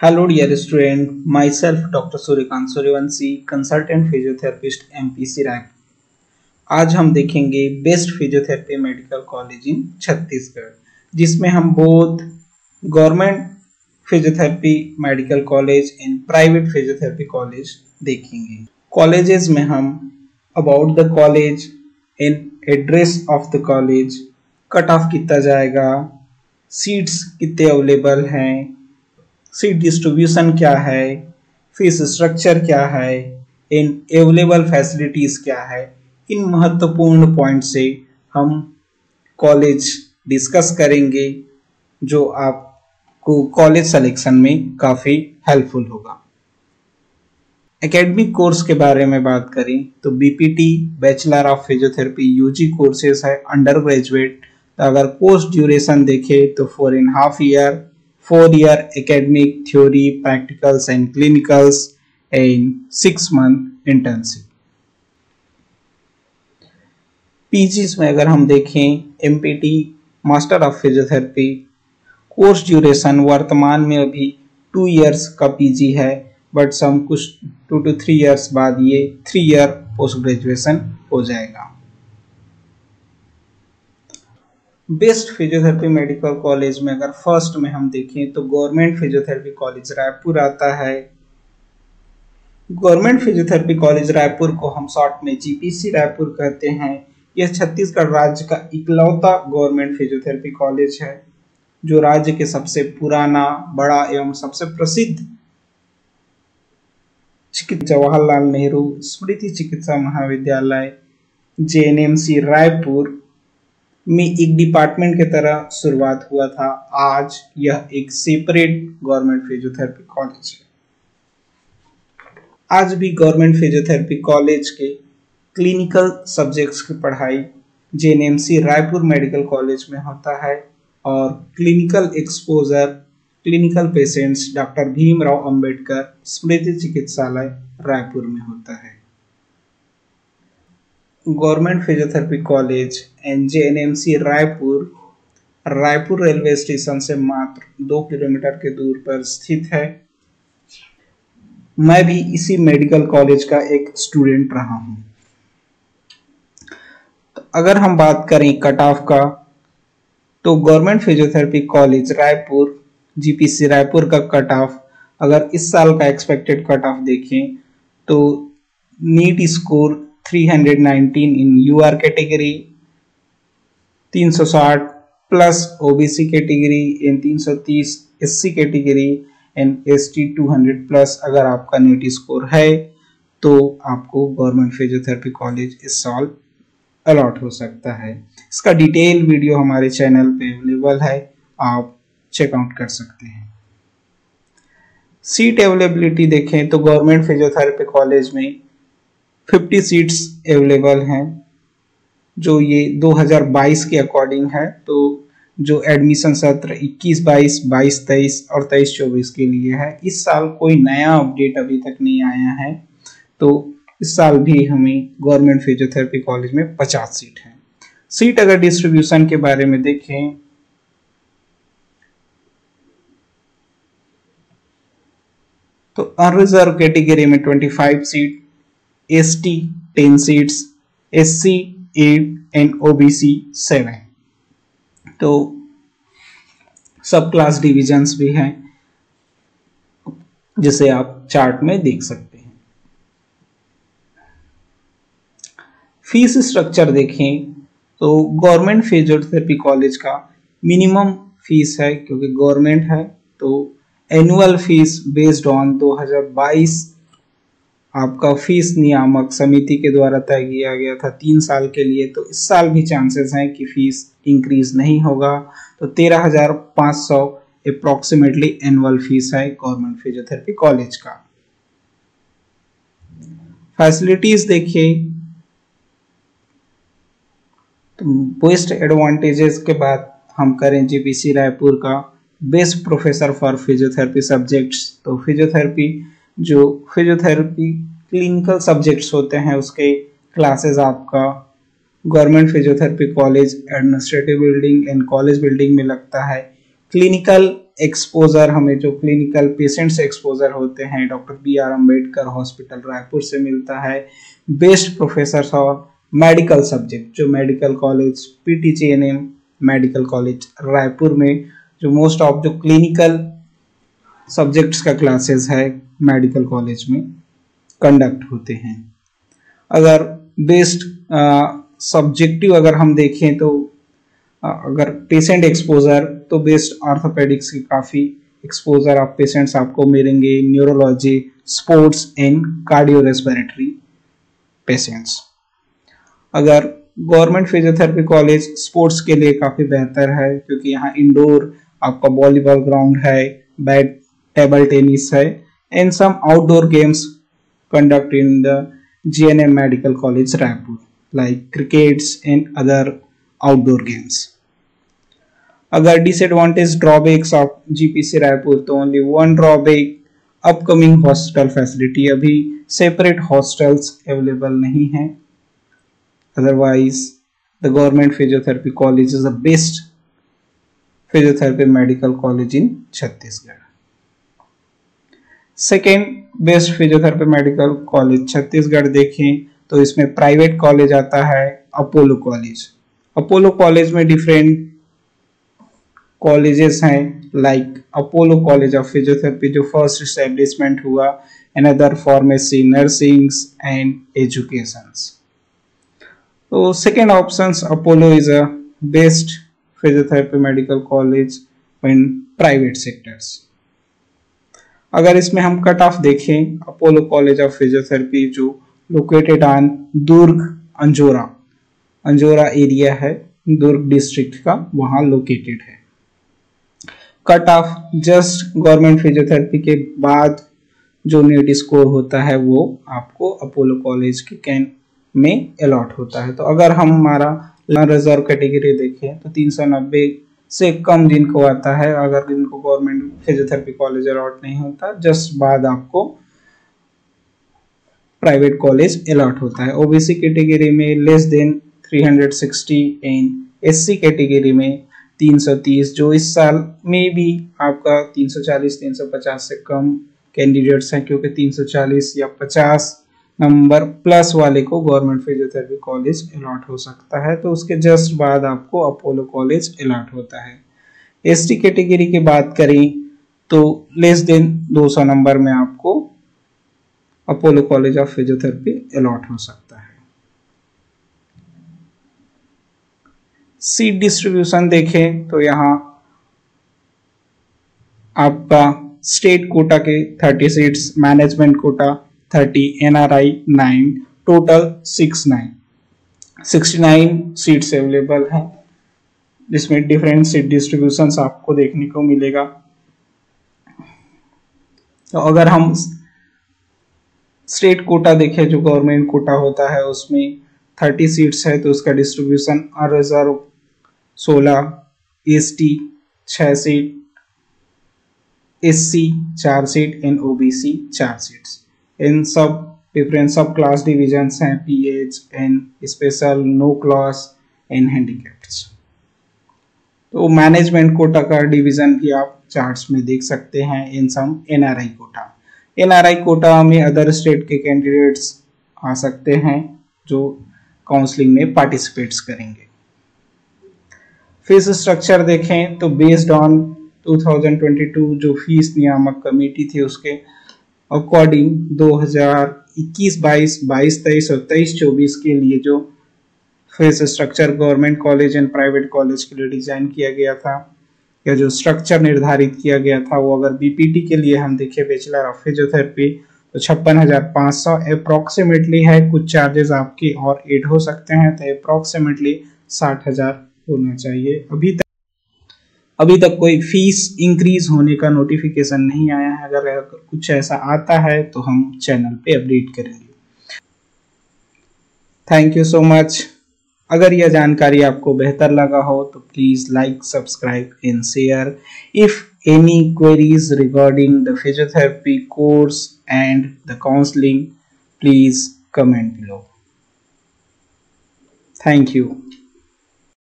Hello dear student, myself Dr. Suryakant Suryavanshi, consultant physiotherapist MPC rank. आज हम देखेंगे best physiotherapy medical college in Chhattisgarh, जिसमें हम both government physiotherapy medical college and private physiotherapy college देखेंगे। Colleges में हम about the college and address of the college, cut off कितना जाएगा, सीट्स कितने अवेलेबल हैं, सीट डिस्ट्रीब्यूशन क्या है, फीस स्ट्रक्चर क्या है, इन अवेलेबल फैसिलिटीज क्या है, इन महत्वपूर्ण पॉइंट से हम कॉलेज डिस्कस करेंगे जो आपको कॉलेज सिलेक्शन में काफ़ी हेल्पफुल होगा। एकेडमिक कोर्स के बारे में बात करें तो BPT bachelor of physiotherapy UG courses है, अंडर ग्रेजुएट। अगर कोर्स ड्यूरेशन देखें तो 4.5 year, 4 year academic, theory, practicals and clinicals and 6 month internship। PGs में अगर हम देखें empty master of physiotherapy, course duration वर्तमान में अभी 2 years का पीजी है, बट सम कुछ 2 to 3 years बाद ये 3 year पोस्ट ग्रेजुएशन हो जाएगा। बेस्ट फिजियोथेरेपी मेडिकल कॉलेज में अगर फर्स्ट में हम देखें तो गवर्नमेंट फिजियोथेरेपी कॉलेज रायपुर आता है। गवर्नमेंट फिजियोथेरेपी कॉलेज रायपुर को हम शॉर्ट में जीपीसी रायपुर कहते हैं। यह छत्तीसगढ़ राज्य का इकलौता गवर्नमेंट फिजियोथेरेपी कॉलेज है जो राज्य के सबसे पुराना, बड़ा एवं सबसे प्रसिद्ध जवाहरलाल नेहरू स्मृति चिकित्सा महाविद्यालय जेएनएमसी रायपुर में एक डिपार्टमेंट की तरह शुरुआत हुआ था। आज यह एक सेपरेट गवर्नमेंट फिजियोथेरेपी कॉलेज है। आज भी गवर्नमेंट फिजियोथेरेपी कॉलेज के क्लिनिकल सब्जेक्ट्स की पढ़ाई जेएनएमसी रायपुर मेडिकल कॉलेज में होता है और clinical exposure, clinical patients doctor Bhimrao Ambedkar Smriti Chikitsalaya Raipur में होता है। Government physiotherapy college JNMC Raipur railway station से मात्र 2 किलोमीटर के दूर पर स्थित है। मैं भी इसी मेडिकल कॉलेज का एक स्टूडेंट रहा हूं। तो अगर हम बात करें कट ऑफ का, तो government physiotherapy college Raipur GPC Raipur का कट ऑफ अगर इस साल का एक्सपेक्टेड कट ऑफ देखें तो NEET score 319 in UR category, 360 plus OBC category and 330 SC category and ST 200 plus अगर आपका नीट स्कोर है तो आपको गवर्नमेंट फिजियोथेरेपी कॉलेज इस साल अलॉट हो सकता है। इसका डिटेल वीडियो हमारे चैनल पे अवेलेबल है, आप चेकआउट कर सकते हैं। सीट अवेलेबिलिटी देखें तो गवर्नमेंट फिजियोथेरेपी कॉलेज में 50 सीट्स अवेलेबल हैं जो ये 2022 के अकॉर्डिंग है। तो जो एडमिशन सत्र 21-22, 22-23 और 23-24 के लिए है। इस साल कोई नया अपडेट अभी तक नहीं आया है, तो इस साल भी हमें गवर्नमेंट फिजियोथेरेपी कॉलेज में 50 सीट है। सीट अगर डिस्ट्रीब्यूशन के बारे में देखें तो अनरिजर्व कैटेगरी में 25 seat, ST 10 seats, SC 8 and OBC 7। तो सब क्लास डिविजन्स भी हैं जिसे आप चार्ट में देख सकते हैं। फीस स्ट्रक्चर देखें तो गवर्नमेंट फिजियोथेरेपी कॉलेज का मिनिमम फीस है, क्योंकि गवर्नमेंट है तो एनुअल फीस बेस्ड ऑन 2022 आपका फीस नियामक समिति के द्वारा तय किया गया था 3 साल के लिए। तो इस साल भी चांसेस हैं कि फीस इंक्रीज नहीं होगा। तो 13,500 अप्रोक्सीमेटली एनुअल फीस है गवर्नमेंट फिजियोथेरेपी कॉलेज का। फैसिलिटीज देखिए तो बेस्ट एडवांटेजेस के बाद हम करें जीपीसी रायपुर का best professor for physiotherapy subjects. तो फिजियोथेरेपी क्लिनिकल सब्जेक्ट्स होते हैं उसके क्लासेस आपका government physiotherapy college administrative building and college building में लगता है। क्लिनिकल एक्सपोजर, हमें जो क्लिनिकल पेशेंट से एक्सपोजर होते हैं doctor BR Ambedkar hospital Raipur से मिलता है। बेस्ट प्रोफेसर और मेडिकल सब्जेक्ट, जो medical college PTGNM medical college Raipur में जो मोस्ट ऑफ जो क्लिनिकल सब्जेक्ट्स का क्लासेस है मेडिकल कॉलेज में कंडक्ट होते हैं। अगर बेस्ट सब्जेक्टिव अगर हम देखें तो अगर पेशेंट एक्सपोजर तो बेस्ट ऑर्थोपेडिक्स की काफ़ी एक्सपोजर ऑफ पेशेंट्स आपको मिलेंगे, neurology, sports and cardio respiratory patients. अगर गवर्नमेंट फिजियोथेरेपी कॉलेज स्पोर्ट्स के लिए काफ़ी बेहतर है, क्योंकि यहाँ इंडोर आपका वॉलीबॉल ग्राउंड है, बैट टेबल टेनिस है, and some outdoor games conduct in the GNM medical college Raipur like crickets and other outdoor games. अगर disadvantage drawbacks of GPC Raipur, तो only one drawback, upcoming hostel facility, अभी separate hostels available नहीं है। Otherwise the government physiotherapy college is the best physiotherapy medical college in Chhattisgarh. Second best physiotherapy medical college Chhattisgarh देखें तो इसमें private college आता है Apollo college. Apollo college में different colleges हैं like Apollo college of physiotherapy जो फर्स्ट एस्टेब्लिशमेंट हुआ, another pharmacy, नर्सिंग्स and educations. तो second options Apollo is a best physiotherapy medical college in private sectors. अगर इसमें हम कट ऑफ देखें, Apollo college of physiotherapy जो located on Durg Anjora area है, दुर्ग district का, वहां लोकेटेड है। Cut off just government physiotherapy के बाद जो नीट स्कोर होता है वो आपको अपोलो कॉलेज के कैंप में अलॉट होता है। तो अगर हम हमारा रिजर्व कैटेगरी देखें तो 390 से कम जिनको आता है, अगर जिनको गवर्नमेंट फिजियोथेरेपी कॉलेज अलॉट नहीं होता, जस्ट बाद आपको प्राइवेट कॉलेज अलॉट होता है। ओबीसी कैटेगरी में less than 360 and SC category में 330, जो इस साल में भी आपका 340-350 से कम कैंडिडेट्स हैं, क्योंकि 340 या 50 नंबर प्लस वाले को गवर्नमेंट फिजियोथेरेपी कॉलेज अलॉट हो सकता है। तो उसके जस्ट बाद आपको अपोलो कॉलेज अलॉट होता है। ST कैटेगरी की बात करें तो लेस देन 200 नंबर में आपको Apollo college of physiotherapy allot हो सकता है। सीट डिस्ट्रीब्यूशन देखें तो यहाँ आपका स्टेट कोटा के 30 seats, management quota 30, NRI 9, total 69 seats available हैं, जिसमें डिफरेंट सीट डिस्ट्रीब्यूशंस आपको देखने को मिलेगा। तो अगर हम स्टेट कोटा देखें, जो गवर्नमेंट कोटा होता है, उसमें 30 सीट्स है, तो उसका distribution unreserve 16, ST 6 seat, SC 4 seat and OBC 4 seats. इन सब डिफरेंट सब क्लास डिविजन्स हैं, PH and special, no class and handicappeds. तो मैनेजमेंट कोटा का डिवीजन भी आप चार्ट्स में देख सकते हैं। इन सम NRI कोटा में अदर स्टेट के कैंडिडेट्स आ सकते हैं जो काउंसलिंग में पार्टिसिपेट्स करेंगे। फीस स्ट्रक्चर देखें तो बेस्ड ऑन 2022 जो फीस नियामक कमेटी थी उसके अकॉर्डिंग 2021-22, 22-23 और 23-24 के लिए जो fees structure government college and private college के लिए डिजाइन किया गया था, या जो स्ट्रक्चर निर्धारित किया गया था, वो अगर BPT के लिए हम देखें बैचलर ऑफ फिजियोथेरेपी तो 56,500 अप्रोक्सीमेटली है। कुछ चार्जेस आपके और ऐड हो सकते हैं, तो अप्रोक्सीमेटली 60,000 होना चाहिए। अभी तक कोई फीस इंक्रीज होने का नोटिफिकेशन नहीं आया है। अगर कुछ ऐसा आता है तो हम चैनल पे अपडेट करेंगे। Thank you so much. अगर यह जानकारी आपको बेहतर लगा हो तो please like, subscribe and share. If any queries regarding the physiotherapy course and the counselling, please comment below. Thank you.